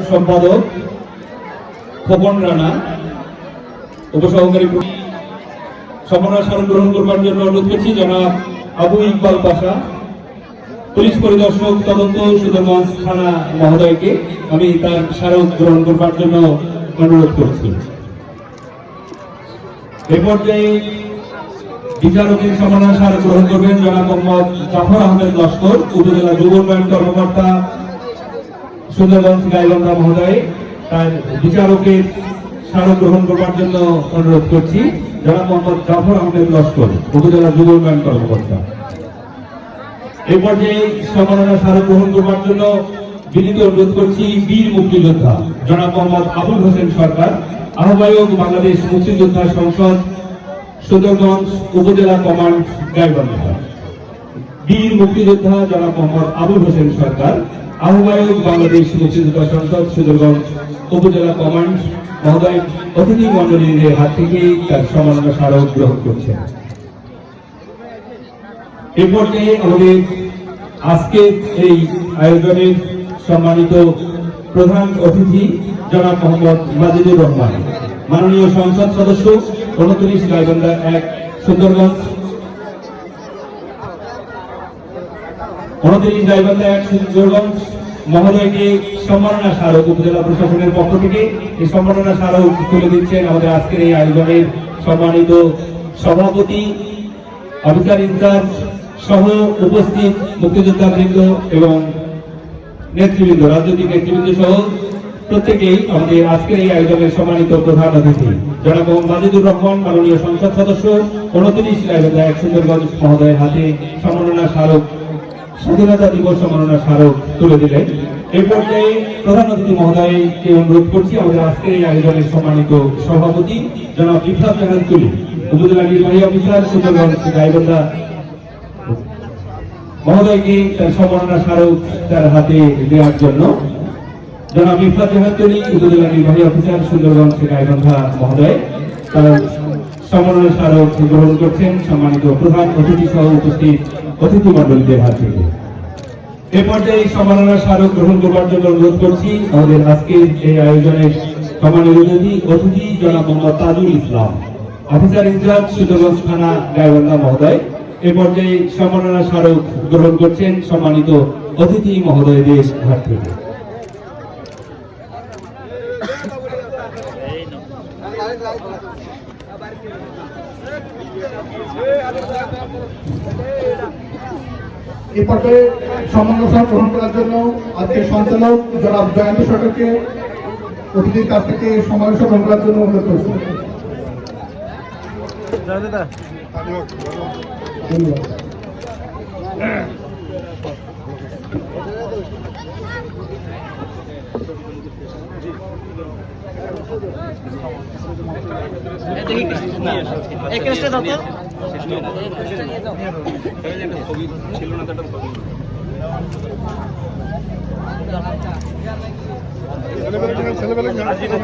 সম্পাদক খোকন রানা উপসহকারী সম্মাননা স্মারক গ্রহণ করবার জন্য অনুরোধ করছি জনাব আবু ইকবাল পাশা পুলিশ পরিদর্শক তদন্ত সুন্দরগঞ্জ থানা মহোদয়কে আমি তার স্মারক গ্রহণ করবার জন্য অনুরোধ করছি। এ পর্যায়ে বিচারকের সম্মাননা স্মারক গ্রহণ করবেন জনাব মোহাম্মদ জাফর আহমেদ লস্কর উপজেলা যুব উন্নয়ন কর্মকর্তা সুন্দরগঞ্জ গাইবান্ধা মহোদয় তার বিচারকের স্মারক গ্রহণ করবার জন্য অনুরোধ করছি জনাব মোহাম্মদ জাফর আহমেদ লস্কর উপজেলা যুব উন্নয়ন কর্মকর্তা। এই পর্যায়ে সম্মাননা স্মারক গ্রহণ করবার জন্য বিনীত অনুরোধ করছি বীর মুক্তিযোদ্ধা জনাব মোহাম্মদ আবুল হোসেন সরকার আহ্বায়ক বাংলাদেশ মুক্তিযোদ্ধা সংসদ সুন্দরগঞ্জ উপজেলা কমান্ড গাইবান্ধা। বীর মুক্তিযোদ্ধা জনাব মোহাম্মদ আবুল হোসেন সরকার আহ্বায়ক বাংলাদেশ মুক্তিযোদ্ধা সংসদ সুন্দরগঞ্জ উপজেলা কমান্ড মহোদয় অতিথি মন্ডলীর হাত থেকে তার সম্মাননা স্মারক গ্রহণ করছেন। এ পর্যায়ে আমাদের আজকে এই আয়োজনের সম্মানিত প্রধান অতিথি জনাব মোহাম্মদ মাজিদুর রহমান মাননীয় সংসদ সদস্য 29 গাইবান্ধা 1 সুন্দরগঞ্জ 29 গাইবান্ধা 1 সুন্দরগঞ্জ মহোদয়কে সম্মাননা স্মারক উপজেলা প্রশাসনের পক্ষ থেকে এই সম্মাননা স্মারক তুলে দিচ্ছেন আমাদের আজকের এই আয়োজনের সম্মানিত সভাপতি অফিসার ইনচার্জ সহ উপস্থিত মুক্তিযোদ্ধা বৃন্দ এবং নেতৃবৃন্দ রাজনৈতিক নেতৃবৃন্দ সহ প্রত্যেকেই আমাদের আজকের এই আয়োজনের সম্মানিত প্রধান অতিথি জনাব মাজিদুর রহমান মাননীয় সংসদ সদস্য 29 গাইবান্ধা 1 সুন্দরগঞ্জ মহোদয়ের হাতে সম্মাননা স্মারক স্বাধীনতা দিবস সম্মাননা স্মারক তুলে দিলেন। এই পর্যায়ে প্রধান অতিথি মহোদয়কে অনুরোধ করছি আমাদের আজকের এই আয়োজনের সম্মানিত সভাপতি জনাব বিপ্লব জাহান তুলি উপজেলা নির্বাহী অফিসার সুন্দরগঞ্জ গাইবান্ধা মহোদয়কে তার সম্মাননা স্মারক তার হাতে দেওয়ার জন্য জনাব বিপ্লব জাহান তুলি উপজেলা নির্বাহী অফিসার সুন্দরগঞ্জ গাইবান্ধা মহোদয় তার সম্মাননা স্মারক গ্রহণ করছেন সম্মানিত প্রধান অতিথি সহ উপস্থিত অতিথি মন্ডলীদের হাত থেকে। এ পর্যায়ে সম্মাননা স্মারক গ্রহণ করবার জন্য অনুরোধ করছি আমাদের আজকের এই আয়োজনের সম্মানিত অতিথি জনাব মোহাম্মদ তাজুল ইসলাম অফিসার ইনচার্জ সুন্দরগঞ্জ থানা গাইবান্ধা মহোদয়। এ পর্যায়ে সম্মাননা স্মারক গ্রহণ করছেন সম্মানিত অতিথি মহোদয়দের হাত থেকে। এই পর্যায়ে সম্মাননা স্মারক গ্রহণ করার জন্য আজকে সঞ্চালক জনাব জয়ন্ত সরকারকে অতিথির কাছ থেকে সম্মাননা গ্রহণ করার জন্য অনুরোধ করছি। ছেলেবেলা